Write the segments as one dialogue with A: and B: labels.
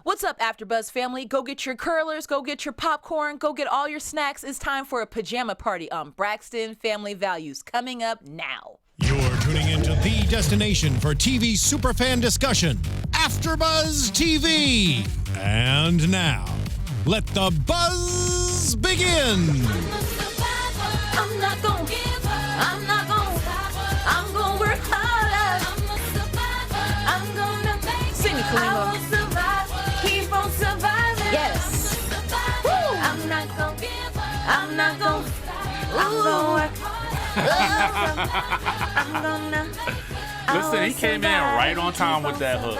A: What's up, AFTERBUZZ family? Go get your curlers, go get your popcorn, go get all your snacks. It's time for a pajama party on Braxton Family Values, coming up now.
B: You're tuning into the destination for TV superfan discussion, AFTERBUZZ TV. And now, let the buzz begin.
A: I'm not gonna give up. I'm not gonna stop. I'm gonna work harder. I'm a survivor. I'm gonna make it. Sing it, Kalima. I will survive. Keep on surviving. Yes. Woo. I'm not gonna give up. I'm not gonna stop. I'm gonna work harder. I'm gonna.
C: Listen, he came in right on time with that hook.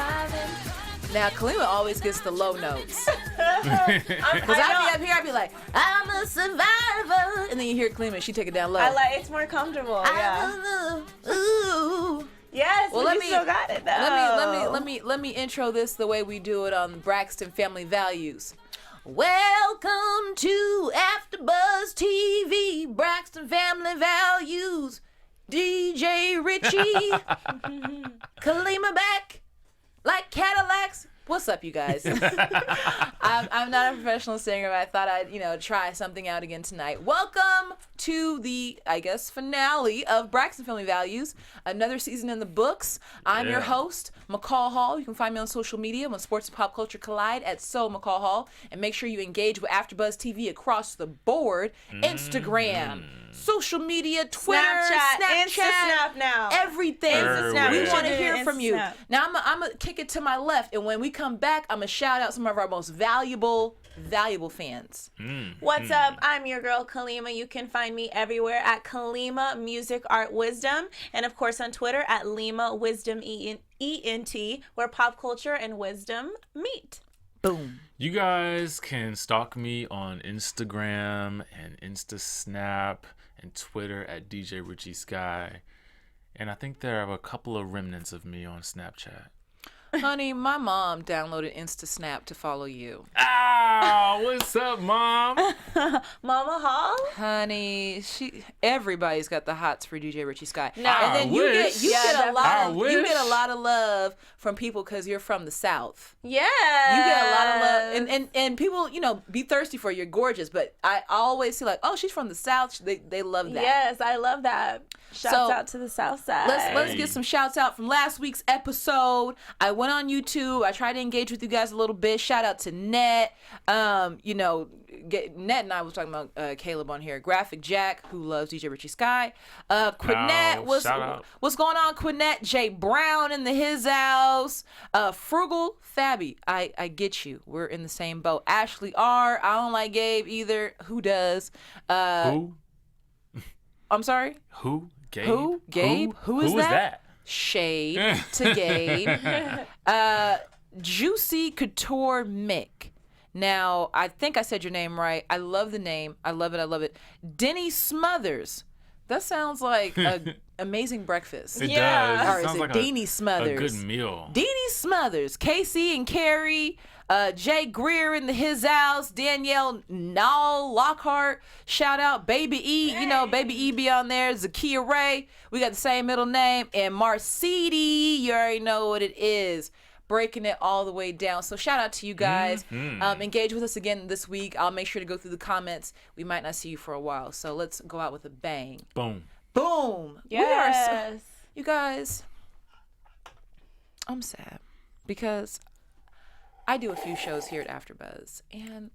A: Now, Kalima always gets the low notes. Because I'd be up here, I'd be like, I'm a survivor. And then you hear Kalima, she take it down low.
D: It's more comfortable. Yeah.
A: Ooh.
D: Yes, well, you still got it though.
A: Let me intro this the way we do it on Braxton Family Values. Welcome to AFTERBUZZ TV, Braxton Family Values. DJ Richie, Kalima back like Cadillacs. What's up, you guys? I'm not a professional singer, but I thought I'd, try something out again tonight. Welcome to the, finale of Braxton Family Values. Another season in the books. I'm your host, McCall Hall. You can find me on social media when sports and pop culture collide at McCall Hall. And make sure you engage with AFTERBUZZ TV across the board. Instagram, social media, Twitter, Snapchat,
D: Insta-Snap now.
A: Everything.
D: Insta-Snap.
A: We want to hear from you.
D: Insta-Snap.
A: Now, I'm going to kick it to my left. And when we come back, I'm going to shout out some of our most valuable fans.
D: What's up? I'm your girl, Kalima. You can find me everywhere at Kalima Music Art Wisdom. And, of course, on Twitter at Lima Wisdom ENT, where pop culture and wisdom meet.
A: Boom.
C: You guys can stalk me on Instagram and Insta-Snap and Twitter at DJ Richie Skye. And I think there are a couple of remnants of me on Snapchat.
A: Honey, my mom downloaded Insta-Snap to follow you.
C: Ah, what's up, Mom?
D: Mama Hall?
A: Honey, everybody's got the hots for DJ Richie Skye.
D: No,
A: and then you get a lot of love from people because you're from the South.
D: Yeah.
A: You get a lot of love, and people, be thirsty for you. You're gorgeous, but I always see like, oh, she's from the South. They love that.
D: Yes, I love that. Shouts out to the South Side.
A: Let's get some shouts out from last week's episode. I went on YouTube. I tried to engage with you guys a little bit. Shout out to Net. Net and I was talking about Caleb on here. Graphic Jack, who loves DJ Richie Skye. Quinette, what's going on, Quinette? Jay Brown in his house. Frugal Fabby, I get you. We're in the same boat. Ashley R, I don't like Gabe either. Who does?
C: Who?
A: I'm sorry?
C: Who? Gabe?
A: Who? Gabe? Who is that? Shade to Gabe. Juicy Couture Mick. Now, I think I said your name right. I love the name. I love it. Denny Smothers. That sounds like an amazing breakfast.
C: It does.
A: Or
C: It
A: is
C: sounds
A: it
C: like
A: Deanie Smothers?
C: A good meal.
A: Deanie Smothers. Casey and Carrie. Jay Greer in his house. Danielle Nall Lockhart. Shout out Baby E.
D: Hey.
A: Baby E be on there. Zakia Ray. We got the same middle name. And Marcidi. You already know what it is. Breaking it all the way down. So shout out to you guys. Engage with us again this week. I'll make sure to go through the comments. We might not see you for a while. So let's go out with a bang.
C: Boom.
A: Boom.
D: Yes.
A: You guys, I'm sad because I do a few shows here at AFTERBUZZ, and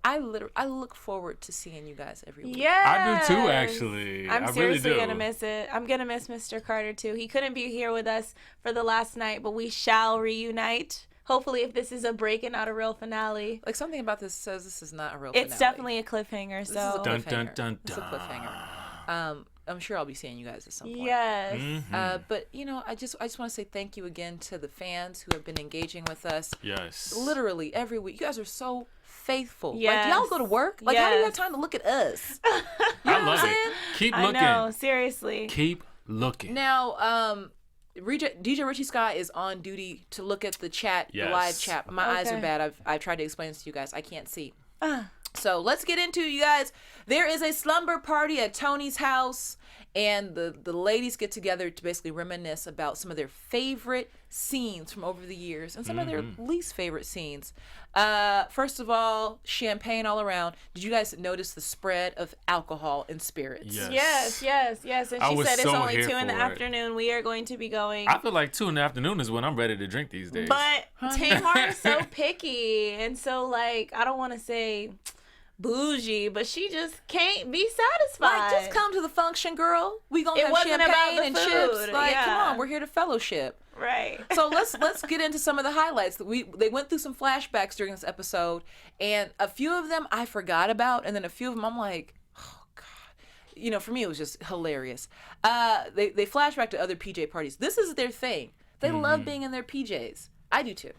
A: I look forward to seeing you guys every week.
D: Yeah.
C: I do too, actually.
D: I'm
C: I
D: seriously
C: really do.
D: gonna miss it. I'm gonna miss Mr. Carter too. He couldn't be here with us for the last night, but we shall reunite. Hopefully, if this is a break and not a real finale.
A: Like something about this says this is not a real finale.
D: It's definitely a cliffhanger.
A: This is
D: So
A: a
C: Dun,
A: cliffhanger.
C: dun, dun,
A: It's a cliffhanger. I'm sure I'll be seeing you guys at some point.
D: yes.
A: But I just want to say thank you again to the fans who have been engaging with us.
C: Yes.
A: Literally every week. You guys are so faithful.
D: Yes.
A: Like, do y'all go to work? Like, how do you have
D: Yes.
A: time to look at us?
C: I love it. Keep
D: I
C: looking.
D: know. Seriously.
C: Keep looking.
A: Now, DJ Richie Skye is on duty to look at the chat, the live chat. My eyes are
D: Okay.
A: bad. I've tried to explain this to you guys. I can't see. So let's get into it, you guys. There is a slumber party at Toni's house, and the ladies get together to basically reminisce about some of their favorite scenes from over the years and some of their least favorite scenes. First of all, champagne all around. Did you guys notice the spread of alcohol and spirits?
D: Yes. And she said it's only 2 in the afternoon. We are going to be going.
C: I feel like 2 in the afternoon is when I'm ready to drink these days.
D: But Tamar is so picky, and so like I don't want to say bougie, but she just can't be satisfied.
A: Like, just come to the function, girl. We gonna have
D: wasn't about
A: champagne
D: the
A: and
D: food.
A: chips. Like,
D: Yeah.
A: come on, we're here to fellowship.
D: Right.
A: So let's get into some of the highlights. They went through some flashbacks during this episode, and a few of them I forgot about, and then a few of them I'm like, oh God. For me it was just hilarious. They flash back to other PJ parties. This is their thing. They love being in their PJs. I do too.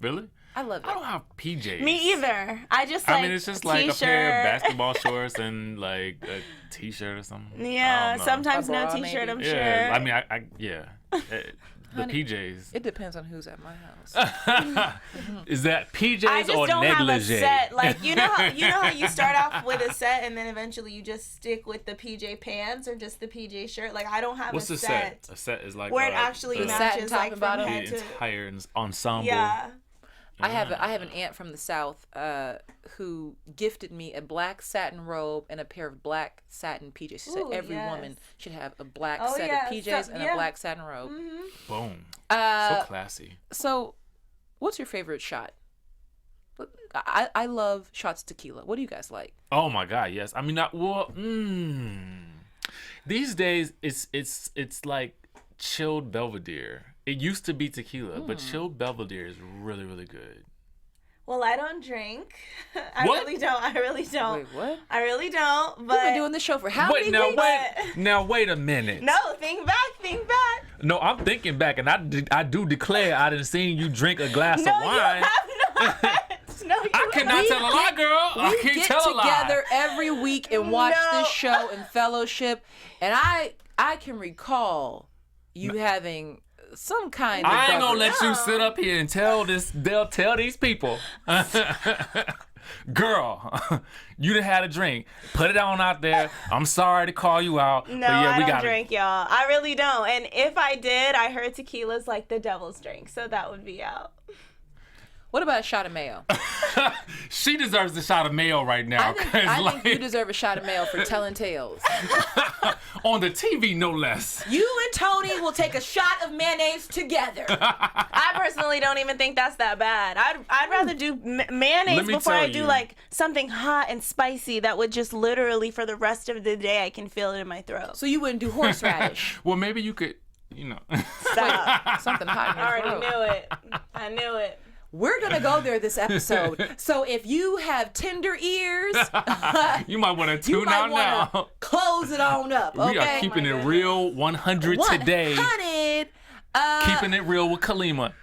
C: Really?
A: I love it.
C: I don't have PJs.
D: Me either. I just like
C: it's just like a pair of basketball shorts and like a t-shirt or something.
D: Yeah,
C: I don't know.
D: sometimes
A: A
D: no
A: bra,
D: t-shirt,
A: maybe.
D: I'm
C: Yeah,
D: sure.
C: The PJs.
A: It depends on who's at my house.
C: Is that PJs
D: I just
C: or
D: don't
C: negligee?
D: have a set. Like you know how you start off with a set and then eventually you just stick with the PJ pants or just the PJ shirt. Like I don't have
C: What's
D: a
C: a
D: set.
C: A set is like
D: Where it actually
C: the
A: satin
D: matches
A: top
D: like
A: and
D: from
A: bottom?
D: head
C: the
D: to
C: entire ensemble.
D: yeah.
A: I have an aunt from the South who gifted me a black satin robe and a pair of black satin PJs. She said
D: Ooh,
A: every
D: yes.
A: woman should have a black
D: Oh,
A: set
D: yeah,
A: of PJs
D: so-
A: and
D: yeah.
A: a black satin robe.
C: Boom. So classy.
A: So, what's your favorite shot? I love shots tequila. What do you guys like?
C: Oh my God, yes. I mean, these days it's like chilled Belvedere. It used to be tequila, but chilled Belvedere is really, really good.
D: Well, I don't drink. I
C: What?
D: really don't.
A: Wait, what?
D: I really don't. But
A: We've been doing this show for how many weeks?
C: Now wait a minute.
D: no, think back.
C: No, I'm thinking back, and I do declare I done seen you drink a glass
D: No,
C: of wine.
D: you have not. No, you
C: I cannot
D: haven't.
C: tell a lie, girl. I
A: We
C: can't
A: get
C: tell a lie.
A: together every week and watch
D: No.
A: this show in fellowship, and I can recall you having some kind of.
C: I ain't gonna
A: beverage.
C: let you sit up here and tell these people. Girl, you done had a drink. Put it on out there. I'm sorry to call you out.
D: No,
C: but yeah,
D: I
C: we
D: don't
C: got
D: drink, y'all. I really don't. And if I did, I heard tequila's like the devil's drink, so that would be out.
A: What about a shot of mayo?
C: She deserves a shot of mayo right now.
A: I think you deserve a shot of mayo for telling tales.
C: On the TV, no less.
A: You and Toni will take a shot of mayonnaise together.
D: I personally don't even think that's that bad. I'd rather do mayonnaise
C: Let me
D: before
C: tell
D: I do
C: you.
D: like something hot and spicy that would just literally for the rest of the day I can feel it in my throat.
A: So you wouldn't do horseradish.
C: Well, maybe you could,
D: Stop.
A: Something hot in your
D: I already
A: throat.
D: knew it. I knew it.
A: We're going to go there this episode. So if you have tender ears,
C: you might want to
A: you
C: tune
A: might
C: out
A: want to
C: now.
A: close it on up, okay?
C: We are keeping it real 100 today.
A: 100.
C: Keeping it real with Kalima.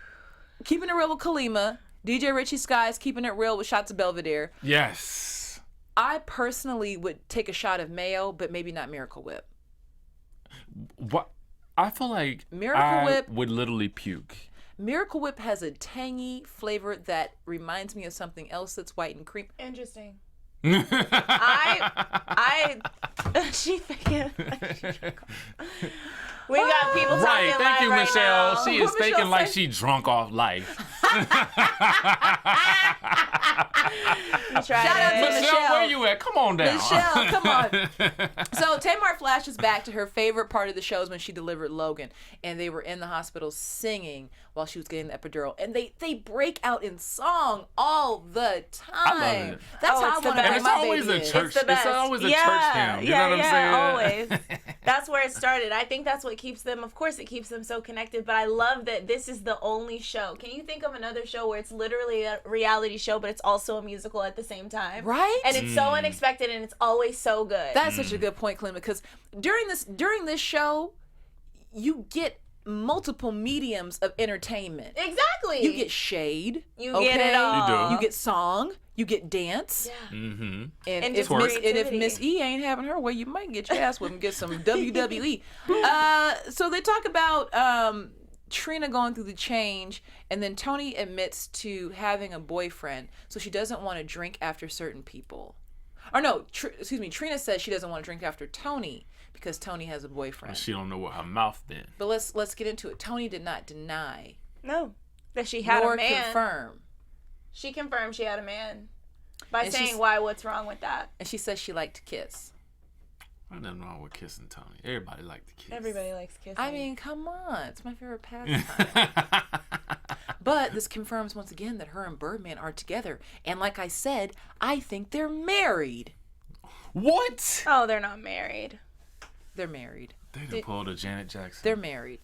A: Keeping it real with Kalima. DJ Richie Skye is keeping it real with shots of Belvedere.
C: Yes.
A: I personally would take a shot of mayo, but maybe not Miracle Whip.
C: What? I feel like
A: Miracle Whip.
C: would literally puke.
A: Miracle Whip has a tangy flavor that reminds me of something else that's white and cream.
D: Interesting. I she faking. We got people talking
C: Right, thank you,
D: live right
C: Michelle.
D: now.
C: She is
A: What Michelle
C: faking like
A: say?
C: she drunk off life.
A: Shout out to
C: Michelle,
A: Michelle.
C: where you at? Come on down.
A: Michelle, come on. So Tamar flashes back to her favorite part of the show is when she delivered Logan, and they were in the hospital singing while she was getting the epidural, and they break out in song all the time.
C: I love it.
A: That's
D: Oh,
A: how
D: it's
A: I
D: the
A: want to
D: best.
A: bring
C: And it's
A: my
C: always
A: baby
C: a
A: in.
C: church.
D: It's the best.
C: It's always a church hymn. You know what I'm saying?
D: Always. That's where it started. I think that's what keeps them, of course, it keeps them so connected. But I love that this is the only show. Can you think of another show where it's literally a reality show, but it's also a musical at the same time?
A: Right?
D: And it's so unexpected and it's always so good.
A: That's such a good point, Kalima, because during this show, you get multiple mediums of entertainment.
D: Exactly.
A: You get shade.
D: You get it all.
C: You do.
A: You get song. You get dance.
D: Yeah.
C: Mm-hmm.
A: And,
D: And
A: if
D: just
A: Miss, and if
D: creativity.
A: Miss E ain't having her way, you might get your ass whipped and get some WWE. So they talk about Trina going through the change, and then Toni admits to having a boyfriend, so she doesn't want to drink after certain people. Or no, Trina says she doesn't want to drink after Toni because Toni has a boyfriend.
C: She don't know what her mouth been.
A: But let's get into it. Toni did not deny.
D: No, that she had
A: nor
D: a man.
A: confirm.
D: She confirmed she had a man by
A: And
D: saying why. What's wrong with that?
A: And she says she liked to kiss.
C: There's nothing wrong with kissing Toni. Everybody like to kiss.
D: Everybody likes kissing.
A: I mean, come on. It's my favorite pastime. But this confirms once again that her and Birdman are together. And like I said, I think they're married.
C: What?
D: Oh, they're not married.
A: They're married.
C: They done pulled a Janet Jackson.
A: They're married.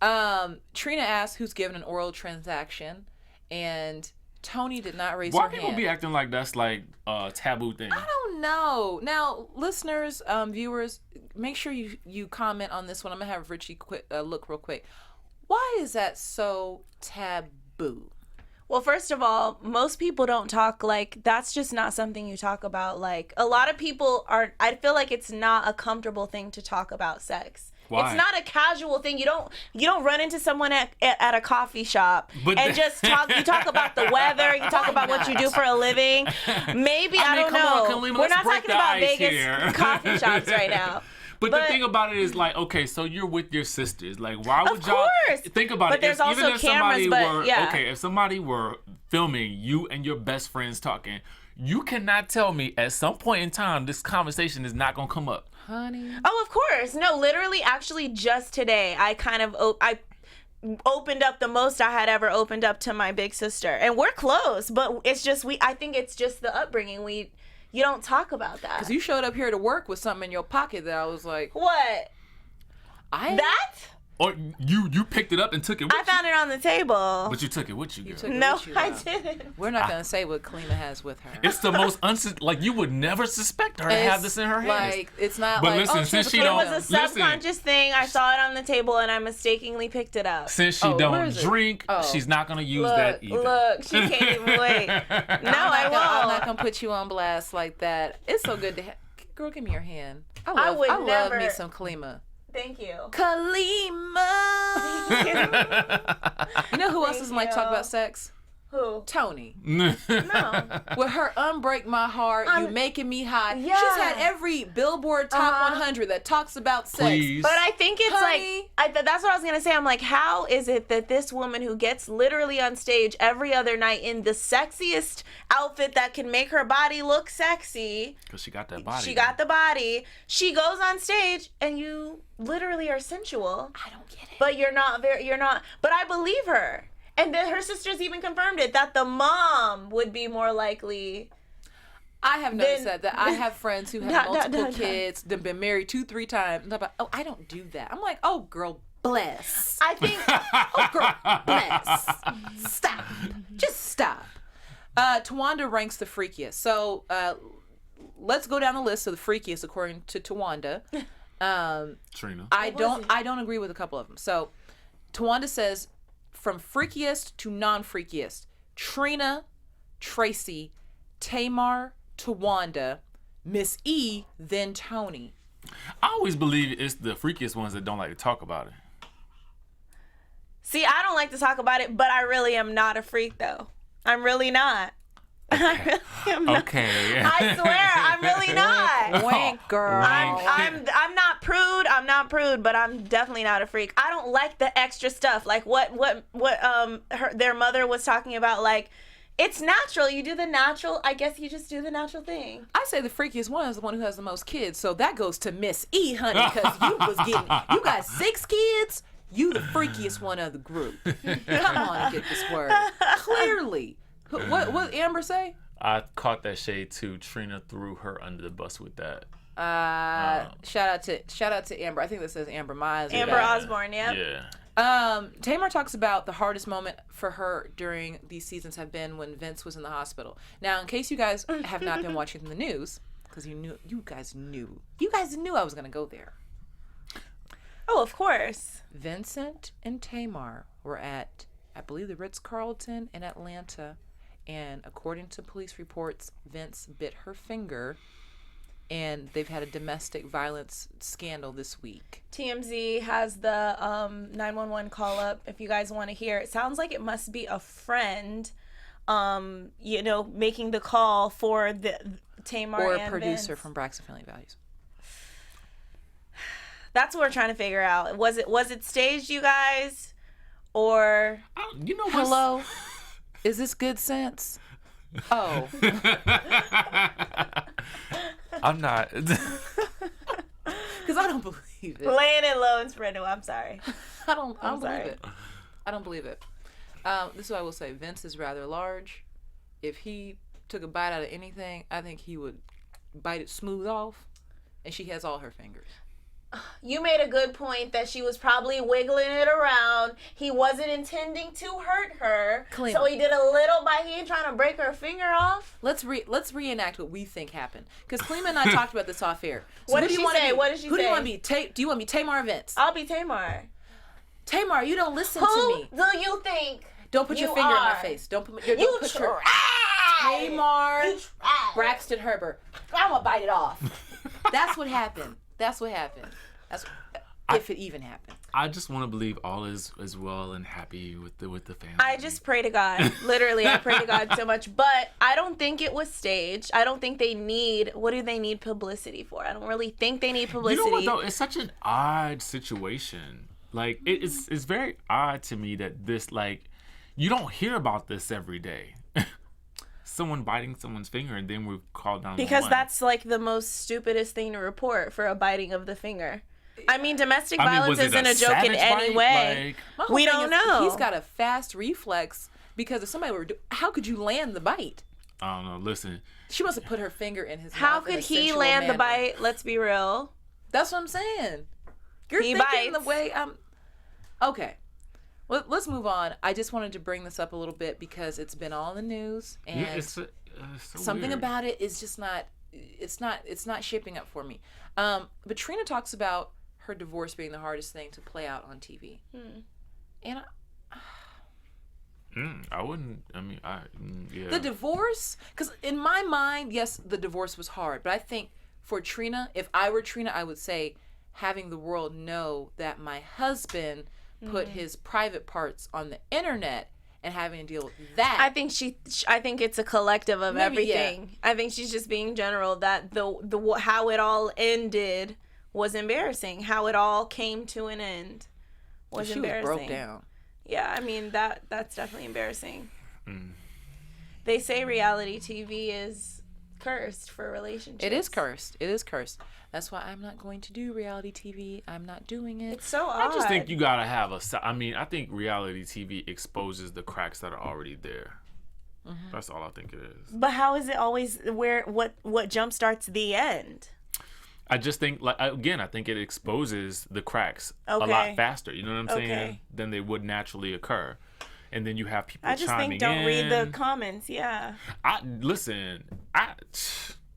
A: Trina asked who's given an oral transaction, and Toni did not raise her hand.
C: Why people be acting like that's like a taboo thing?
A: I don't know. Now, listeners, viewers, make sure you comment on this one. I'm gonna have Richie look real quick. Why is that so taboo?
D: Well, first of all, most people don't talk like that's just not something you talk about. Like a lot of people are. I feel like it's not a comfortable thing to talk about sex.
C: Why?
D: It's not a casual thing. You don't run into someone at a coffee shop and just talk. You talk about the weather. You talk about what you do for a living. Maybe I don't know.
C: Kalima,
D: We're not
C: break
D: talking
C: the
D: about
C: ice
D: Vegas
C: here.
D: coffee shops right now.
C: But the thing about it is, like, okay, so you're with your sisters. Like, why would y'all
D: course.
C: think about
D: But
C: it?
D: there's also
C: Even if somebody
D: cameras,
C: were
D: but yeah.
C: okay, if somebody were filming you and your best friends talking, you cannot tell me at some point in time this conversation is not gonna come up.
A: Honey.
D: Oh, of course. No, literally, actually, just today, I kind of I opened up the most I had ever opened up to my big sister, and we're close. But it's just I think it's just the upbringing. You don't talk about that.
A: Because you showed up here to work with something in your pocket that I was like,
D: What? That?
C: Or you picked it up and took it with
D: I found it on the table.
C: But you took it with you, girl.
A: took it
D: No,
A: with you,
D: I
A: though.
D: didn't.
A: We're not going to say what Kalima has with her.
C: It's the most like you would never suspect her to have this in her hands.
A: Like, it's not
C: But
A: like,
C: listen,
A: oh,
C: since
A: she
C: she
D: It
C: don't-
D: was a subconscious thing. I saw it on the table and I mistakenly picked it up.
C: Since she
A: Oh, where
C: don't
A: is it?
C: drink,
A: Oh.
C: she's not gonna use that either.
D: Look, she can't even wait. No, I
A: I'm not
D: won't.
A: going to put you on blast like that. It's so good to have. Girl, give me your hand.
D: I would
A: love
D: never-
A: me some Kalima.
D: Thank you.
A: Kalima! You know who else doesn't like to talk
D: you.
A: about sex?
D: Who?
A: Toni.
D: No.
A: With her Unbreak My Heart, You Making Me Hot.
D: Yeah.
A: She's had every Billboard Top 100 that talks about sex.
C: Please.
D: But I think it's
A: Honey.
D: that's what I was going to say. I'm like, how is it that this woman who gets literally on stage every other night in the sexiest outfit that can make her body look sexy,
C: Because she got that body.
D: she got the body, she goes on stage and you literally are sensual,
A: I don't get it.
D: but you're not, but I believe her. And then her sisters even confirmed it, that the mom would be more likely.
A: I have noticed that I have friends who have multiple
D: no.
A: kids, they've been married 2-3 times. And they're like, oh, I don't do that. I'm like, oh, girl, bless.
D: I think,
A: Oh, girl, bless. Stop. Just stop. Towanda ranks the freakiest. So let's go down the list of the freakiest according to Towanda.
C: Trina.
A: I don't agree with a couple of them. So Towanda says from freakiest to non-freakiest: Trina, Traci, Tamar, Towanda, Miss E, then Toni.
C: I always believe it's the freakiest ones that don't like to talk about it.
D: see, I don't like to talk about it, but I really am not a freak, though. I'm really not. I really am not.
C: Okay.
D: I swear, I'm really not.
A: Wink, girl.
D: I'm not prude. I'm not prude, but I'm definitely not a freak. I don't like the extra stuff, like what their mother was talking about. Like, it's natural. You do the natural. I guess you just do the natural thing.
A: I say the freakiest one is the one who has the most kids, so that goes to Miss E, honey, because you got 6 kids. You the freakiest one of the group. Come on and get this word. Clearly. What Amber say?
C: I caught that shade too. Trina threw her under the bus with that.
A: Shout out to Amber. I think this says Amber. My eyes are
D: Amber
A: bad.
D: Osborne, yeah.
C: Yeah.
A: Tamar talks about the hardest moment for her during these seasons have been when Vince was in the hospital. Now, in case you guys have not been watching the news, because you guys knew I was gonna go there.
D: Oh, of course.
A: Vincent and Tamar were at, I believe, the Ritz-Carlton in Atlanta, and according to police reports, Vince bit her finger, and they've had a domestic violence scandal this week.
D: TMZ has the 911 call up if you guys want to hear. It sounds like it must be a friend, making the call for the Tamar
A: Or a
D: and
A: producer
D: Vince.
A: from Braxton Family Values.
D: That's what we're trying to figure out. Was it staged, you guys? Or
C: You know what?
A: Hello? Is this good sense? Oh.
C: I'm not.
A: Because I don't believe it.
D: laying it low and spreading. I'm sorry.
A: I don't
D: I'm
A: believe
D: sorry.
A: it. I don't believe it. This is what I will say. Vince is rather large. If he took a bite out of anything, I think he would bite it smooth off. And she has all her fingers.
D: You made a good point that she was probably wiggling it around. He wasn't intending to hurt her.
A: Kalima.
D: So he did a little bite. He ain't trying to break her finger off.
A: Let's reenact what we think happened. Because Kalima and I talked about this off air. So
D: What
A: who
D: did
A: do
D: she
A: you wanna
D: say?
A: be?
D: What did she
A: Who do you
D: say?
A: want to be? Do you want to be Tamar or Vince?
D: I'll be Tamar.
A: Tamar, you don't listen to
D: Who
A: me.
D: do you think?
A: Don't put your
D: you
A: finger in my
D: are?
A: face. Don't put
D: You
A: your
D: tried.
A: Tamar
D: You tried.
A: Braxton Herbert. I'm gonna bite it off. That's what happened. That's what happened. If it even happened.
C: I just want to believe all is well and happy with the family.
D: I just pray to God. Literally, I pray to God so much. But I don't think it was staged. I don't think they need, what do they need publicity for? I don't really think they need publicity.
C: You know what though? It's such an odd situation. Like it's very odd to me that this, like, you don't hear about this every day. Someone biting someone's finger and then we're called down.
D: Because that's like the most stupidest thing to report for a biting of the finger. I mean, domestic violence
C: was it
D: isn't a joke in
C: savage
D: any
C: bite?
D: way.
A: My whole
D: We
A: thing
D: don't
A: is,
D: know.
A: He's got a fast reflex because if somebody were, how could you land the bite?
C: I don't know. Listen,
A: She must have put her finger in his
D: How
A: mouth. in
D: could
A: a
D: he
A: sensual
D: land the
A: manner.
D: bite? Let's be real.
A: That's what I'm saying. You're
D: He
A: thinking the
D: bites.
A: way I'm. Okay. Well, let's move on. I just wanted to bring this up a little bit because it's been all in the news and
C: yeah, it's so
A: something
C: weird.
A: about it is just not. It's not shaping up for me. But Trina talks about her divorce being the hardest thing to play out on TV, and
C: I wouldn't. I mean, yeah.
A: the divorce, because in my mind, yes, the divorce was hard, but I think for Trina, if I were Trina, I would say having the world know that my husband put his private parts on the internet and having to deal with that.
D: I think it's a collective of
A: Maybe, yeah.
D: everything. I think she's just being general that the how it all ended was embarrassing. How it all came to an end was
A: she
D: embarrassing.
A: was broke down.
D: Yeah, I mean that's definitely embarrassing. They say reality TV is cursed for relationships.
A: It is cursed. It is cursed. That's why I'm not going to do reality TV. I'm not doing it.
D: It's so
C: I
D: odd.
C: just think you gotta have I mean, I think reality TV exposes the cracks that are already there. That's all I think it is.
D: But how is it always what jumpstarts the end?
C: I just think, like, again, I think it exposes the cracks a
D: Okay.
C: lot faster. You know what I'm saying?
D: Okay.
C: Than they would naturally occur. And then you have people
D: I just
C: chiming
D: think don't
C: in.
D: read the comments. Yeah.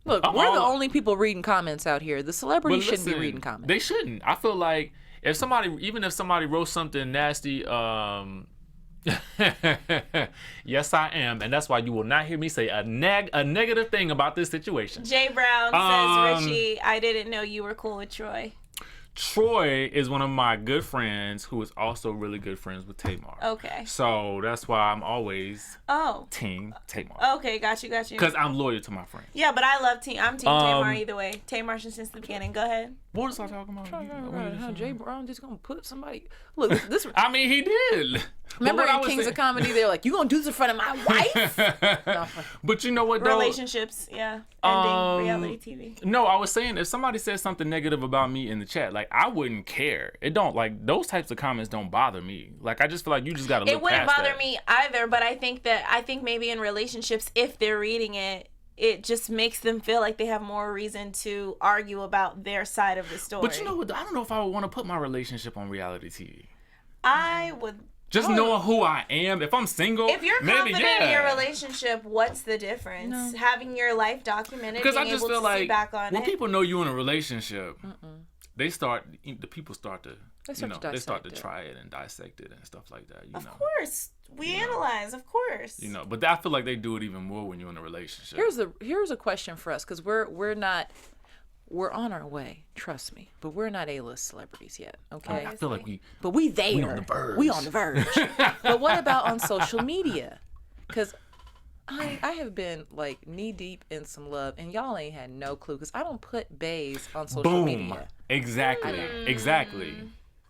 A: Look,
C: I'm
A: we're the
C: all-
A: only people reading comments out here. The celebrities
C: But
A: shouldn't be
C: listen,
A: reading comments.
C: They shouldn't. I feel like if somebody wrote something nasty, yes, I am, and that's why you will not hear me say a negative thing about this situation.
D: Jay Brown says, Richie, I didn't know you were cool with Troy.
C: Troy is one of my good friends who is also really good friends with Tamar.
D: Okay.
C: So that's why I'm always
D: Oh.
C: team Tamar.
D: Okay, got you.
C: Because I'm loyal to my friends.
D: Yeah, but I'm team Tamar either way. Tamar since the beginning. Go ahead.
C: What was I talking about?
A: How Jay Brown just gonna put somebody? Look, this.
C: I mean, he did.
A: Remember
C: But what I
A: in
C: was
A: Kings
C: saying-
A: of Comedy, they're like, "You gonna do this in front of my wife?" No.
C: But you know what, though?
D: Relationships, yeah. Ending reality TV.
C: No, I was saying if somebody says something negative about me in the chat, like, I wouldn't care. It don't, like, those types of comments don't bother me. Like, I just feel like you just gotta look
D: It wouldn't
C: past
D: bother
C: that.
D: me either, but I think maybe in relationships, if they're reading it, it just makes them feel like they have more reason to argue about their side of the story.
C: But you know what? I don't know if I would want to put my relationship on reality TV.
D: I would.
C: Just knowing who I am. If I'm single,
D: If you're
C: maybe,
D: confident in your
C: yeah.
D: relationship, what's the difference?
A: No.
D: Having your life documented,
C: Because
D: being
C: I just
D: able
C: feel
D: to
C: like
D: see back on
C: when
D: it.
C: people know you in a relationship, the people start to,
A: They start to
C: they start to
A: dissect it.
C: try it and dissect it and stuff like that.
D: Of course, we analyze. Of course.
C: You know, but I feel like they do it even more when you're in a relationship.
A: Here's a question for us because we're on our way. Trust me, but we're not A-list celebrities yet. Okay,
C: I feel like we
A: there.
C: on the verge.
A: We on the verge. But what about on social media? Because Honey, I have been like knee deep in some love, and y'all ain't had no clue because I don't put bays on social media.
C: Exactly.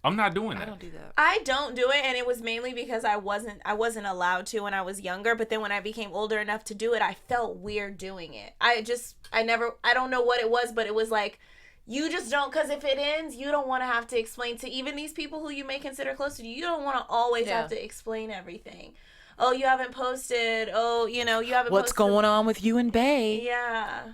C: I'm not doing that.
A: I don't do that.
D: I don't do it, and it was mainly because I wasn't allowed to when I was younger. But then when I became older enough to do it, I felt weird doing it. I don't know what it was, but it was like, you just don't, because if it ends, you don't want to have to explain to even these people who you may consider close to you. You don't want to always have to explain everything. Oh, you haven't posted. Oh, you haven't
A: What's
D: posted.
A: going on with you and Bae?
D: Yeah.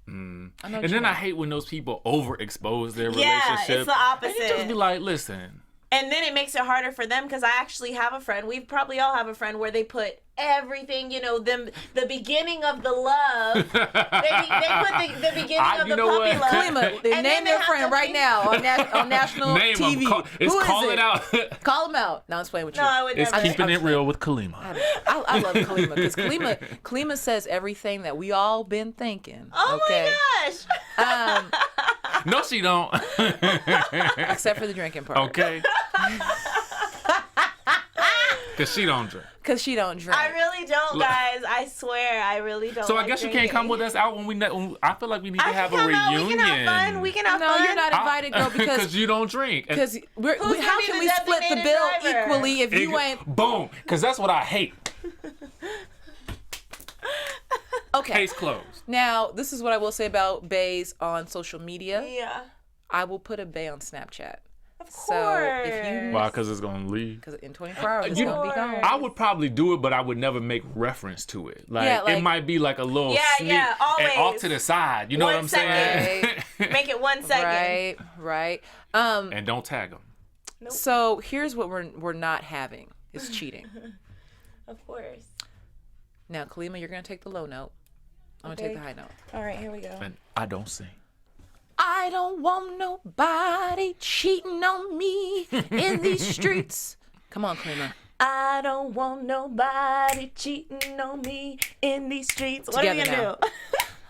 C: And then I hate when those people overexpose their relationship.
D: Yeah, it's the opposite.
C: And you just be like, listen.
D: And then it makes it harder for them because I actually have a friend. We probably all have a friend where they put everything, the beginning of the love. They put the beginning of the puppy love.
A: Kalima, name your friend right now on national
C: Name
A: TV.
C: It's
A: Who is
C: call
A: it?
C: it out.
A: Call him out. No, I'm playing with you.
D: No, I would
C: It's
D: never.
C: keeping it real with Kalima.
A: I love Kalima because Kalima says everything that we all been thinking.
D: Oh
A: okay?
D: my gosh.
C: No, she don't.
A: Except for the drinking part.
C: Okay. Because she don't drink.
A: Because she don't drink.
D: I really don't, guys. I swear, I really don't.
C: So
D: like
C: I guess
D: drinking.
C: you can't come with us out when I feel like we need to have a
D: come out.
C: reunion.
D: We can have fun. We can have
A: No,
D: fun.
A: you're not invited, girl, because
C: you don't drink.
A: Because
D: Who's
A: how
D: gonna
A: can
D: be
A: we split the
D: designated
A: bill
D: driver?
A: equally if you ain't?
C: Boom. Because that's what I hate.
A: Okay.
C: Case closed.
A: Now, this is what I will say about bays on social media.
D: Yeah.
A: I will put a bay on Snapchat.
D: Of course.
A: So if you,
C: Why? Because it's going to leave.
A: because in 24 hours it's gonna be gone.
C: I would probably do it, but I would never make reference to it.
A: Yeah,
C: it
A: like-
C: might be like a little sneak and
D: always.
C: off to the side. You know what I'm saying?
D: Make it 1 second.
A: Right.
C: And don't tag them.
A: So here's what we're not having is cheating.
D: Of course.
A: Now, Kalima, you're gonna take the low note. I'm gonna take the high note.
D: All right, here we go.
C: And I don't sing.
A: I don't want nobody cheating on me in these streets. Come on, Kalima.
D: I don't want nobody cheating on me in these streets. What are we
A: Together
D: gonna do?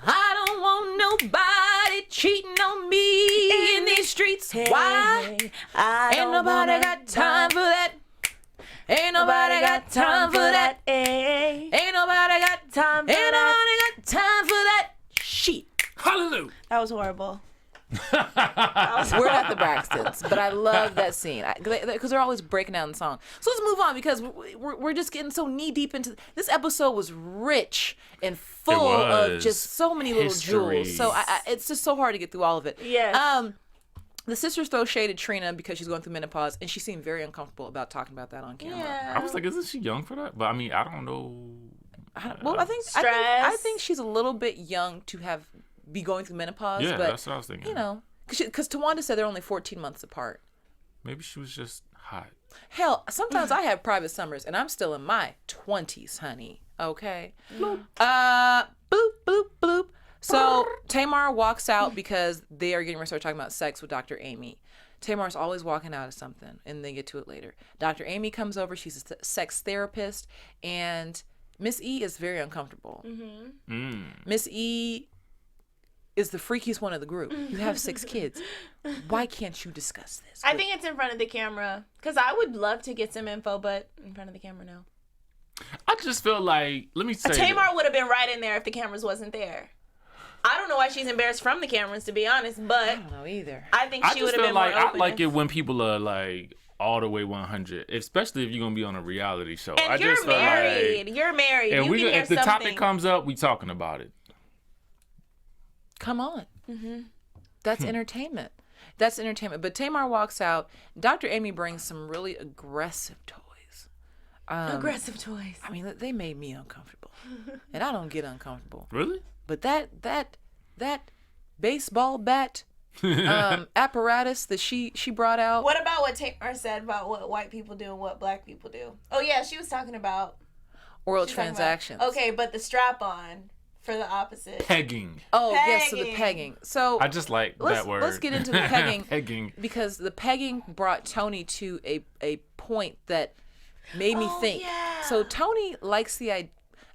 A: I don't want nobody cheating on me in these streets. Why? Ain't nobody got time for that. Ain't nobody got time for that. Ain't nobody got
D: time for
A: Ain't
D: that.
A: nobody got time for that shit.
C: Hallelujah.
D: That was horrible.
A: We're not the Braxtons, but I love that scene because they're always breaking down the song. So let's move on because we're just getting so knee deep into this episode. Was rich and full of just so many little jewels. So it's just so hard to get through all of it.
D: Yes.
A: The sisters throw shade at Trina because she's going through menopause, and she seemed very uncomfortable about talking about that on camera.
D: Yeah.
C: I was like, isn't she young for that? But I mean, I don't know.
A: I think she's a little bit young to be going through menopause.
C: Yeah,
A: but,
C: that's what I was thinking.
A: You know, because Towanda said they're only 14 months apart.
C: Maybe she was just hot.
A: Hell, sometimes I have private summers, and I'm still in my 20s, honey. Okay. Bloop. Bloop, bloop, bloop. So Tamar walks out because they are getting ready to start talking about sex with Dr. Amy. Tamar's always walking out of something, and they get to it later. Dr. Amy comes over. She's a sex therapist, and Miss E is very uncomfortable. Miss E is the freakiest one of the group. You have 6 kids. Why can't you discuss this?
D: I think it's in front of the camera because I would love to get some info, but in front of the camera, no.
C: I just feel like, let me say
D: Tamar would have been right in there if the cameras wasn't there. I don't know why she's embarrassed from the cameras, to be honest, but
A: I don't know either.
D: I think she would
C: just
D: have
C: feel
D: been
C: like
D: more open.
C: I like it when people are like all the way 100, especially if you're gonna be on a reality show.
D: And
C: I
D: you're
C: just feel
D: married.
C: like,
D: You're married.
C: and
D: You can hear
C: if the
D: something.
C: topic comes up, we talking about it.
A: Come on. That's entertainment. That's entertainment. But Tamar walks out. Dr. Amy brings some really aggressive toys.
D: Aggressive toys.
A: I mean, they made me uncomfortable. And I don't get uncomfortable.
C: Really?
A: But that baseball bat apparatus that she brought out.
D: What about what Tamar said about what white people do and what black people do? Oh, yeah, she was talking about
A: Oral
D: she's talking about-
A: transactions.
D: Okay, but the strap-on for the opposite.
C: Pegging.
A: Oh, yes, so the
D: Pegging.
A: pegging. So
C: I just like that word.
A: Let's get into the pegging.
C: Pegging.
A: Because the pegging brought Toni to a point that made me think.
D: Yeah.
A: So Toni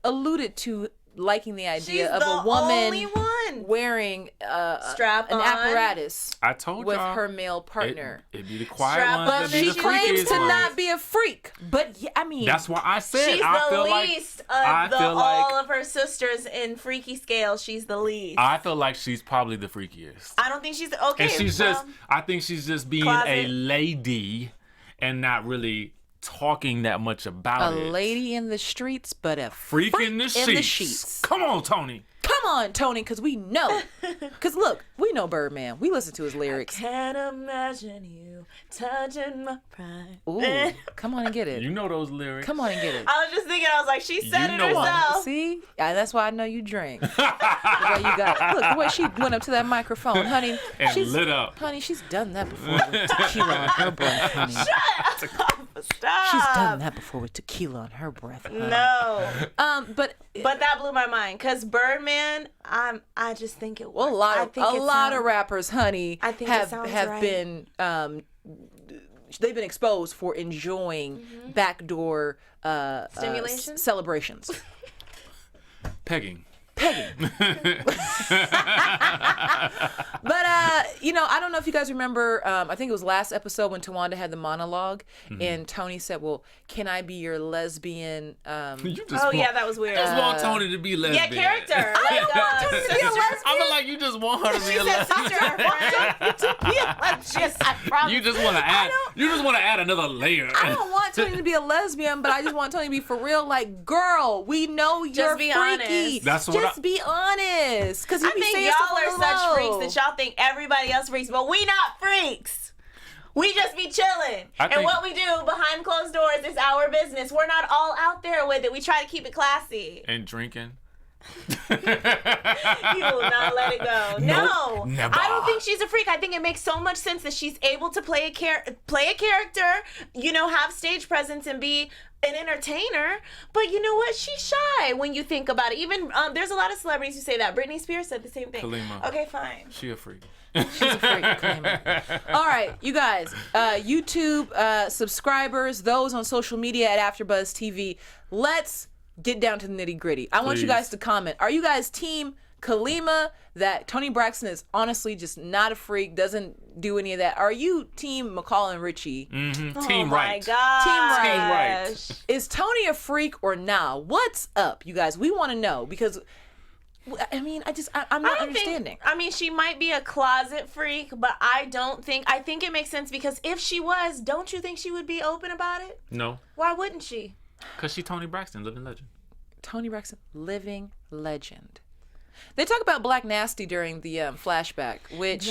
A: alluded to liking the idea
D: She's
A: of
D: the
A: a woman
D: only one.
A: wearing
D: Strap
A: an
D: on.
A: apparatus
C: I told
A: with
C: y'all.
A: her male partner.
C: It'd be the quiet
D: Strap
C: ones.
D: on,
C: It'd
A: But
C: be
A: she
C: the
A: claims
C: freakiest
A: to
C: ones.
A: not be a freak. But yeah, I mean,
C: That's why I said
D: She's
C: I
D: the
C: feel
D: least
C: like
D: of all of her sisters in freaky scale. She's the least.
C: I feel like she's probably the freakiest.
D: I don't think she's okay.
C: And she's just, I think she's just being a
D: closet.
C: lady and not really talking that much about
A: a
C: it.
A: lady in the streets, but a
C: Freak in the sheets.
A: sheets.
C: Come on, Toni.
A: Come on, Toni, because we know. Because look, we know Birdman. We listen to his lyrics.
D: Can't imagine you touching my pride.
A: Ooh, come on and get it.
C: You know those lyrics.
A: Come on and get it.
D: I was just thinking, I was like, she said
C: You
D: it
C: know what?
D: herself.
A: See? Yeah, that's why I know you drink. The way you got look, the way she went up to that microphone, honey.
C: And
A: she's
C: lit up.
A: Honey, she's done that before with tequila on her breath, honey.
D: Stop.
A: She's done that before with tequila on her breath. Honey.
D: No.
A: But
D: that blew my mind because Birdman, I just think it.
A: well, a lot of rappers, honey,
D: I think it
A: have
D: sounds right.
A: been they've been exposed for enjoying backdoor
D: Stimulation?
A: celebrations.
C: Pegging.
A: But I don't know if you guys remember, I think it was last episode when Towanda had the monologue and Toni said, well, can I be your lesbian
C: You just
D: Oh
C: want,
D: yeah, that was weird.
C: just want Toni to be lesbian.
D: Yeah, character. I don't want Toni to be a lesbian.
C: I feel like you just want her to be a lesbian. You just want to add. You just want to add another layer.
A: I don't want Toni to be a lesbian, but I just want Toni to be for real. Like, girl, we know you're
D: be
A: freaky.
D: honest.
C: That's what
A: just be honest. Because
D: I think y'all are such freaks that y'all think everybody else freaks, but we not freaks. We just be chilling. And
C: think-
D: what we do behind closed doors is our business. We're not all out there with it. We try to keep it classy.
C: And drinking.
D: You will not let it go. No,
C: never.
D: I don't think she's a freak. I think it makes so much sense that she's able to play a character, have stage presence and be an entertainer. But you know what? She's shy when you think about it. Even there's a lot of celebrities who say that. Britney Spears said the same thing.
C: Kalima.
D: Okay, fine.
C: She a freak.
A: She's a freak. All right, you guys, YouTube subscribers, those on social media at AfterBuzz TV, let's get down to the nitty gritty. I want you
C: Please.
A: guys to comment. Are you guys team Kalima, that Toni Braxton is honestly just not a freak, doesn't do any of that? Are you team McCall and Richie?
C: Mm-hmm.
D: Oh
C: Team
D: my
C: right.
D: God.
A: Team
C: right.
A: Is Toni a freak or nah? What's up, you guys? We want to know because, I mean, I'm not understanding.
D: She might be a closet freak, but I think it makes sense because if she was, don't you think she would be open about it?
C: No,
D: Why wouldn't she?
C: because she Toni Braxton, living legend.
A: Toni Braxton, living legend. They talk about Black Nasty during the flashback, which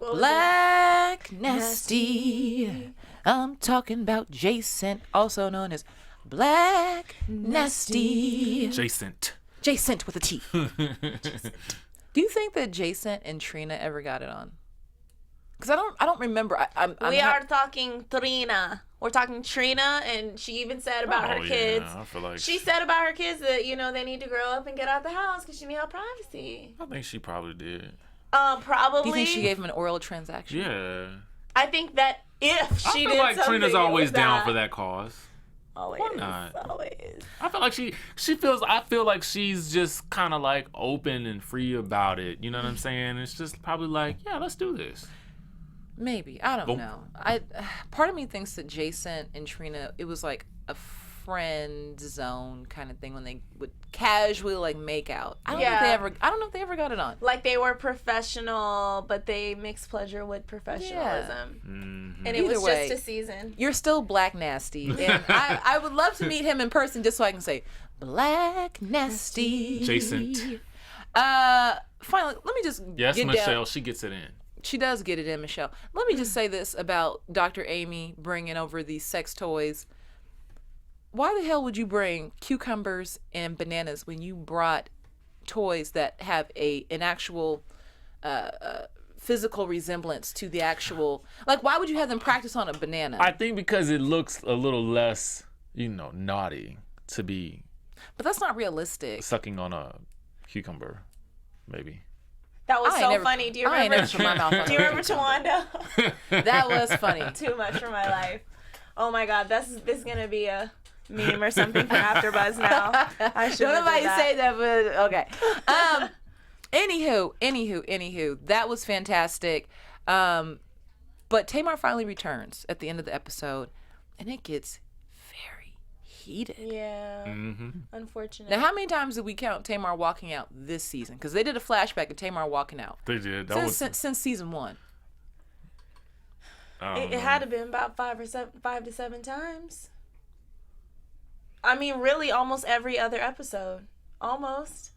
A: Black Nasty. I'm talking about Jason, also known as Black Nasty.
C: Jason.
A: Jacent with a T. Do you think that Jacent and Trina ever got it on? Because I don't remember.
D: We are talking Trina. We're talking Trina, and she even said about her kids.
C: Yeah, I feel like
D: She said about her kids that they need to grow up and get out the house because she need her privacy.
C: I think she probably did.
D: Probably.
A: Do you think she gave him an oral transaction?
C: Yeah.
D: I think that if she
C: I
D: did
C: feel like
D: something,
C: Trina's
D: it
C: always
D: was
C: down
D: that.
C: for that cause.
D: Always.
C: Why not?
D: Always.
C: I feel like I feel like she's just kind of like open and free about it. You know what I'm saying? It's just probably like, yeah, let's do this.
A: Maybe. I don't
C: Nope.
A: know. Part of me thinks that Jason and Trina, it was like a friend zone kind of thing when they would casually like make out. I don't know if they ever got it on.
D: Like they were professional, but they mixed pleasure with professionalism.
C: Mm-hmm.
D: And it
A: Either
D: was
A: way,
D: just a season.
A: You're still Black Nasty. And I would love to meet him in person just so I can say, Black Nasty.
C: Jason.
A: Finally, let me just
C: Yes,
A: get
C: Michelle,
A: down.
C: she gets it in.
A: She does get it in, Michelle. Let me just say this about Dr. Amy bringing over these sex toys. Why the hell would you bring cucumbers and bananas when you brought toys that have an actual physical resemblance to the actual... Like, why would you have them practice on a banana?
C: I think because it looks a little less, naughty to be
A: But that's not realistic.
C: sucking on a cucumber, maybe.
D: That was
A: I ain't
D: so
A: never-
D: funny. Do you
A: I ain't
D: remember?
A: never put my mouth on
D: Do you
A: a
D: remember Towanda?
A: That was funny.
D: Too much for my life. Oh my God, this is gonna be a meme or something for AfterBuzz now. I should
A: Don't nobody say that, but okay. Anywho, that was fantastic. But Tamar finally returns at the end of the episode, and it gets very heated.
D: Yeah.
C: Mm-hmm.
D: Unfortunate.
A: Now, how many times did we count Tamar walking out this season? Because they did a flashback of Tamar walking out.
C: They did.
A: Since season 1.
D: It had to been about 5 to 7 times. I mean, really, almost every other episode. Almost.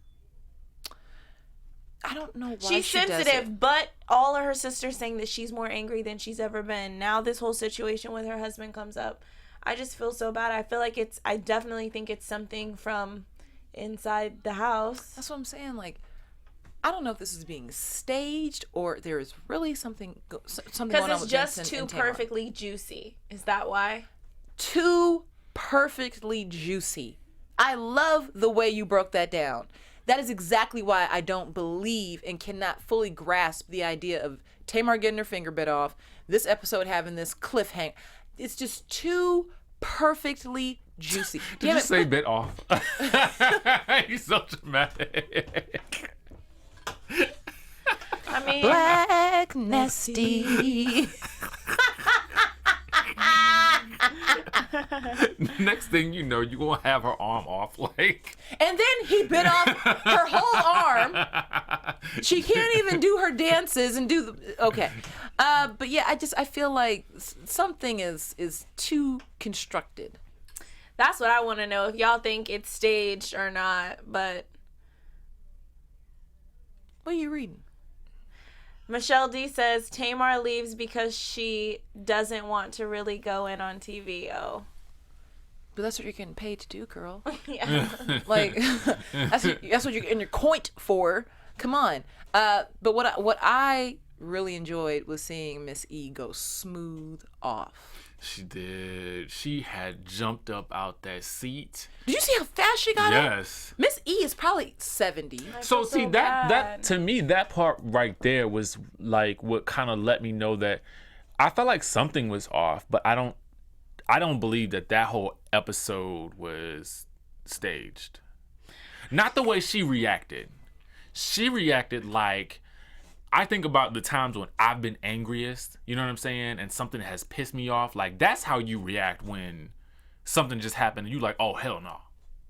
A: I don't know why
D: she's
A: she does
D: sensitive,
A: it.
D: but all of her sisters saying that she's more angry than she's ever been. Now this whole situation with her husband comes up. I just feel so bad. I feel like I definitely think it's something from inside the house.
A: That's what I'm saying. Like, I don't know if this is being staged or there is really something going on with
D: Because it's just
A: Vincent
D: too
A: and Tamar.
D: perfectly juicy. Is that why?
A: Too perfectly juicy. I love the way you broke that down. That is exactly why I don't believe and cannot fully grasp the idea of Tamar getting her finger bit off, this episode having this cliffhanger. It's just too perfectly juicy.
C: Did you say bit off? He's so dramatic.
D: I mean,
A: Black nasty.
C: Next thing you know, you're going to have her arm off. Like,
A: And then he bit off her whole arm. She can't even do her dances and do the... Okay. But yeah, I feel like something is too constructed.
D: that's what I want to know, if y'all think it's staged or not. But
A: What are you reading?
D: Michelle D says Tamar leaves because she doesn't want to really go in on TV. Oh.
A: But that's what you're getting paid to do, girl.
D: Yeah.
A: Like, that's what you're getting your coint for. Come on. But what I really enjoyed was seeing Miss E go smooth off.
C: she did. She had jumped up out that seat.
A: Did you see how fast she got up?
C: Yes.
A: Miss E is probably 70.
C: So see that
D: bad.
C: to me, that part right there was like what kind of let me know that I felt like something was off, but I don't believe that whole episode was staged. Not the way she reacted. She reacted like, I think about the times when I've been angriest, you know what I'm saying? And something has pissed me off. Like, that's how you react when something just happened and you like, oh, hell no.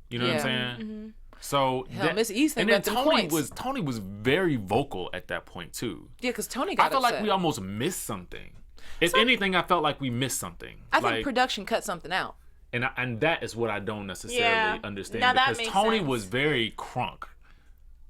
C: You know what I'm
A: Yeah.
C: saying?
D: Mm-hmm.
C: So,
A: Hell, Miss E's
C: and
A: thinking
C: then
A: about them points.
C: Toni was very vocal at that point too.
A: Yeah, because Toni got
C: I felt
A: upset.
C: like we almost missed something. If anything, I felt like we missed something.
A: I think
C: Like,
A: production cut something out.
C: and that is what I don't necessarily
D: Yeah.
C: understand,
D: Now that
C: because
D: makes
C: Toni
D: sense.
C: was very crunk,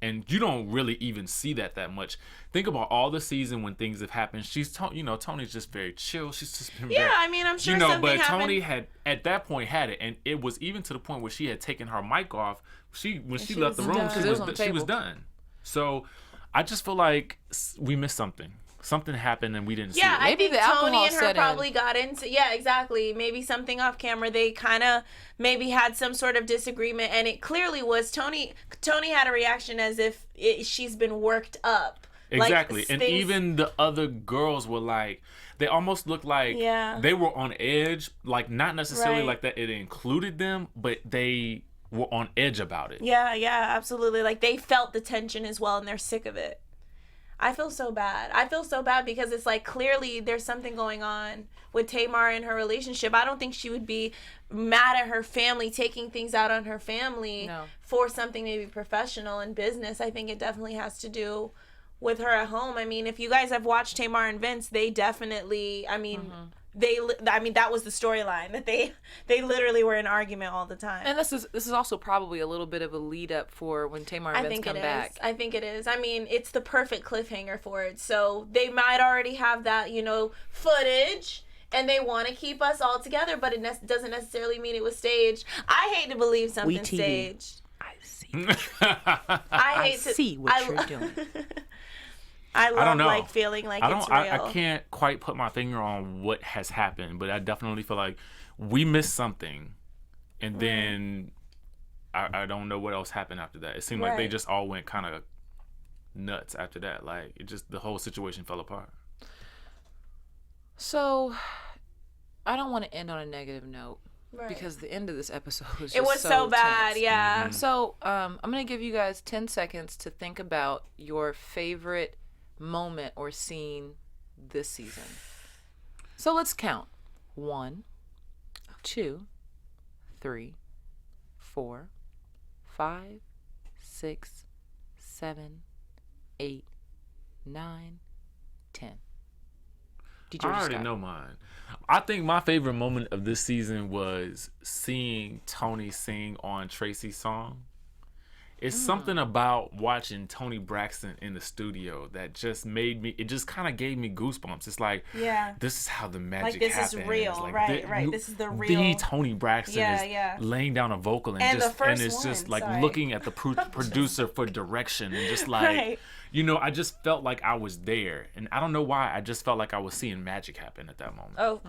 C: and you don't really even see that much. Think about all the season when things have happened. Toni's just very chill. She's just been
D: Yeah,
C: very,
D: I mean, I'm sure
C: but
D: something happened.
C: Toni had at that point had it, and it was even to the point where she had taken her mic off. When she left the
D: was
C: room,
D: done.
C: she
A: 'Cause it was
C: was
A: on the
C: she was
A: table.
C: done. So I just feel like we missed something. Something happened and we didn't see
D: Yeah,
C: it.
D: I
A: Maybe
D: think
A: the alcohol
D: Toni and her
A: set in.
D: probably got into, yeah, exactly. Maybe something off camera. They kind of maybe had some sort of disagreement, and it clearly was Toni had a reaction as if she's been worked up.
C: Exactly.
D: Like,
C: And
D: things-
C: even the other girls were like, they almost looked like
D: Yeah.
C: they were on edge, like not necessarily
D: Right.
C: like that it included them, but they were on edge about it.
D: Yeah, absolutely. Like, they felt the tension as well, and they're sick of it. I feel so bad. I feel so bad because it's like clearly there's something going on with Tamar and her relationship. I don't think she would be mad at her family, taking things out on her family
A: No. for
D: for something maybe professional and business. I think it definitely has to do with her at home. I mean, if you guys have watched Tamar and Vince, they definitely, I mean, that was the storyline, that they literally were in argument all the time.
A: And this is also probably a little bit of a lead up for when Tamar and
D: I
A: Vince
D: think
A: come
D: it is.
A: back.
D: I think it is. I mean, it's the perfect cliffhanger for it. So they might already have that, footage, and they want to keep us all together, but it doesn't necessarily mean it was staged. I hate to believe something's
A: TV.
D: staged.
A: I see.
D: I hate to
A: see what
D: I-
A: you're doing.
D: I
C: don't
D: love
C: know.
D: feeling like
C: I
D: it's
C: don't.
D: real.
C: I can't quite put my finger on what has happened, but I definitely feel like we missed something, and then I don't know what else happened after that. It seemed like they
D: Right.
C: just all went kind of nuts after that. Like the whole situation fell apart.
A: So, I don't want to end on a negative note,
D: Right.
A: because the end of this episode was just
D: It was so bad,
A: tense.
D: yeah.
A: So I'm going to give you guys 10 seconds to think about your favorite moment or scene this season. So let's count. 1, 2, 3, 4, 5, 6, 7, 8, 9, 10.
C: I already know mine. I think my favorite moment of this season was seeing Toni sing on Traci's song. It's something about watching Toni Braxton in the studio that just made me, it just kind of gave me goosebumps. It's like, this is how the magic
D: this
C: happens.
D: is real,
C: like,
D: right. This is the real.
C: The Toni Braxton is laying down a vocal and it's just like looking at the producer for direction and just like, you know, I just felt like I was there. And I don't know why, I just felt like I was seeing magic happen at that moment.
D: Oh,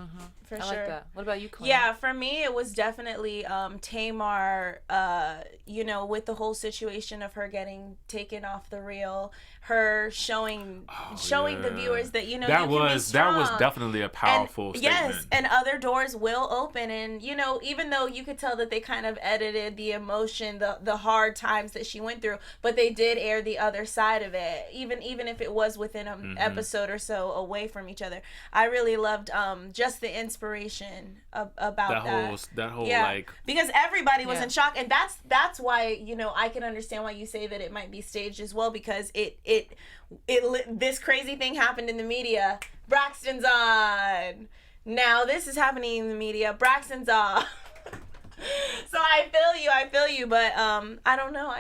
D: for
A: I
D: sure.
A: like that. What about you, Kalima?
D: Yeah, for me, it was definitely Tamar, you know, with the whole situation of her getting taken off the reel, her showing the viewers that, you know,
C: that
D: you can be strong.
C: That was definitely a powerful statement.
D: Yes, and other doors will open. And, you know, even though you could tell that they kind of edited the emotion, the hard times that she went through, but they did air the other side of it, even if it was within an episode or so away from each other. I really loved just the inspiration about that whole
C: like,
D: because everybody was in shock, and that's why, you know, I can understand why you say that it might be staged as well, because it this crazy thing happened in the media. Braxton's on. Now this is happening in the media. Braxton's on. So I feel you, but I don't know.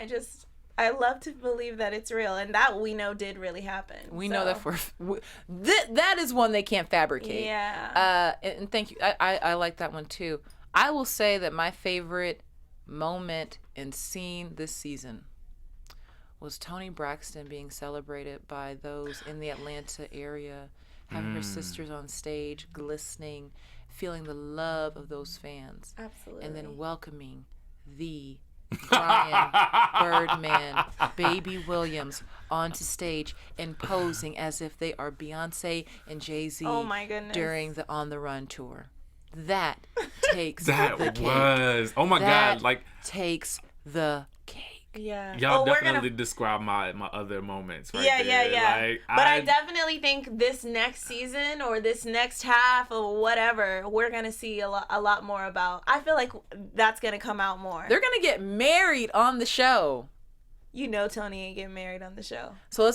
D: I love to believe that it's real, and that we know did really happen.
A: We know that that is one they can't fabricate.
D: Yeah.
A: And thank you. I like that one too. I will say that my favorite moment and scene this season was Toni Braxton being celebrated by those in the Atlanta area, having her sisters on stage, glistening, feeling the love of those fans.
D: Absolutely.
A: And then welcoming the Brian Birdman, Baby Williams onto stage and posing as if they are Beyonce and Jay-Z during the On the Run tour. That takes the cake.
C: Oh my God, like
A: takes the cake.
D: Yeah.
C: Y'all definitely describe my other moments right there.
D: Yeah.
C: Like,
D: but I definitely think this next season or this next half or whatever, we're going to see a lot more about. I feel like that's going to come out more.
A: They're going to get married on the show.
D: You know Toni ain't getting married on the show.
A: So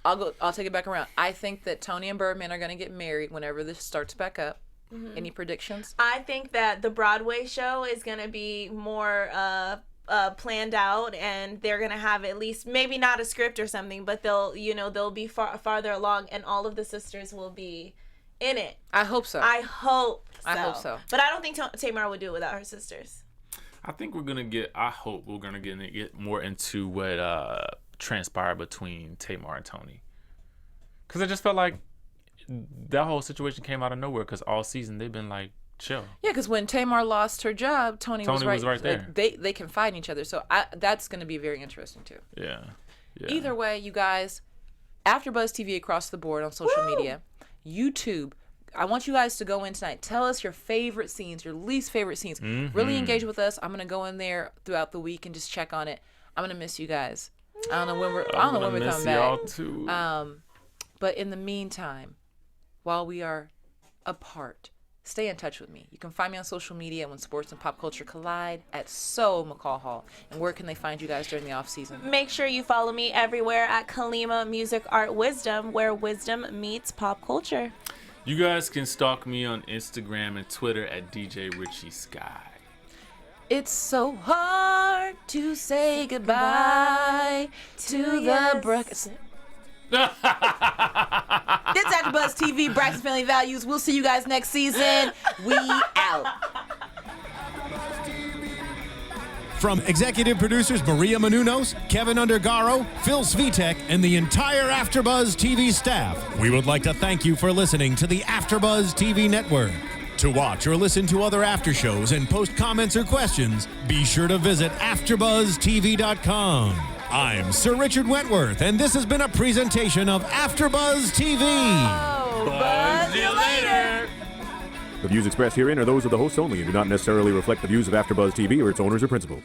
A: I'll take it back around. I think that Toni and Birdman are going to get married whenever this starts back up. Any predictions?
D: I think that the Broadway show is going to be more planned out, and they're gonna have at least, maybe not a script or something, but they'll be farther along, and all of the sisters will be in it.
A: I hope so.
D: I hope so. But I don't think Tamar would do it without her sisters.
C: I think I hope we're gonna get more into what transpired between Tamar and Toni, because I just felt like that whole situation came out of nowhere, because all season they've been like chill.
A: Yeah, because when Tamar lost her job, Toni was right
C: there.
A: They confide in each other, so that's going to be very interesting too.
C: Yeah.
A: Either way, you guys, AfterBuzz TV across the board on social media, YouTube. I want you guys to go in tonight. Tell us your favorite scenes, your least favorite scenes. Really engage with us. I'm going to go in there throughout the week and just check on it. I'm going to miss you guys. I don't know when we're coming back.
C: Y'all too.
A: But in the meantime, while we are apart, stay in touch with me. You can find me on social media when sports and pop culture collide at McCall Hall. And where can they find you guys during the off season?
D: Make sure you follow me everywhere at Kalima Music Art Wisdom, where wisdom meets pop culture.
C: You guys can stalk me on Instagram and Twitter at DJ Richie Skye.
A: It's so hard to say goodbye to the breakfast. It's AfterBuzz TV, Braxton Family Values. We'll see you guys next season. We out.
B: From executive producers Maria Menounos, Kevin Undergaro, Phil Svitek, and the entire AfterBuzz TV staff, we would like to thank you for listening to the AfterBuzz TV network. To watch or listen to other after shows and post comments or questions, be sure to visit AfterBuzzTV.com. I'm Sir Richard Wentworth, and this has been a presentation of AfterBuzz TV.
A: Buzz you later.
E: The views expressed herein are those of the hosts only and do not necessarily reflect the views of AfterBuzz TV or its owners or principals.